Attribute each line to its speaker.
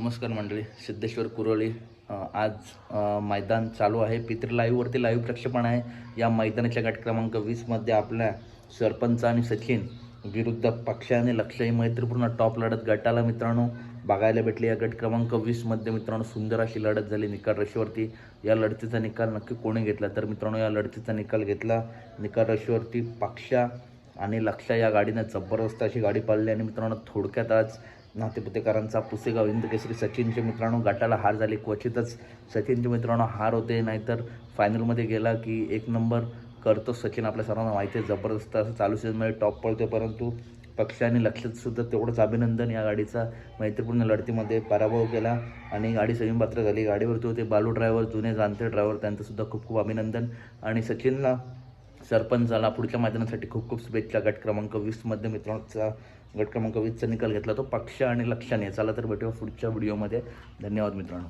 Speaker 1: नमस्कार मंडळी, सिद्धेश्वर कुरोळी आज मैदान चालू आहे. पितृ लाईव्हवरती लाईव्ह प्रक्षेपण आहे. या मैदानाच्या गट क्रमांक 20मध्ये आपल्या सरपंच आणि सचिन विरुद्ध पक्ष आणि लक्ष ही मैत्रीपूर्ण टॉप लढत गटाला मित्रांनो बघायला भेटली. या गट क्रमांक 20मध्ये मित्रांनो सुंदर अशी लढत झाली निकाल रेषेवरती. या लढतीचा निकाल नक्की कोणी घेतला तर मित्रांनो या लढतीचा निकाल घेतला निकाल रेषेवरती पक्ष आणि लक्ष या गाडीने जबरदस्त अशी गाडी पाळली. आणि मित्रांनो थोडक्यात आज नातेपुतेकरांचा पुसेगाव हिंद केसरी सचिनचे मित्रांनो गटाला हार झाली. क्वचितच सचिनचे मित्रांनो हार होते, नाहीतर फायनलमध्ये गेला की एक नंबर करतो सचिन. आपल्या सर्वांना माहिती आहे जबरदस्त असं चालू सीझनमध्ये टॉप पळतो. परंतु पक्ष आणि लक्षातसुद्धा तेवढंच अभिनंदन. या गाडीचा मैत्रीपूर्ण लढतीमध्ये पराभव केला आणि गाडी संयमपात्र झाली. गाडीवरती होते बालू ड्रायव्हर, जुने जाणते ड्रायव्हर, त्यांचंसुद्धा खूप खूप अभिनंदन. आणि सचिनला सरपंचाला पुढच्या मैदानासाठी खूप खूप शुभेच्छा. गट क्रमांक 20मध्ये मित्रांचा गट क्रमांक 20चा निकाल घेतला तो पक्ष आणि लक्षाने. चला तर भेटूया पुढच्या व्हिडिओमध्ये. धन्यवाद मित्रांनो.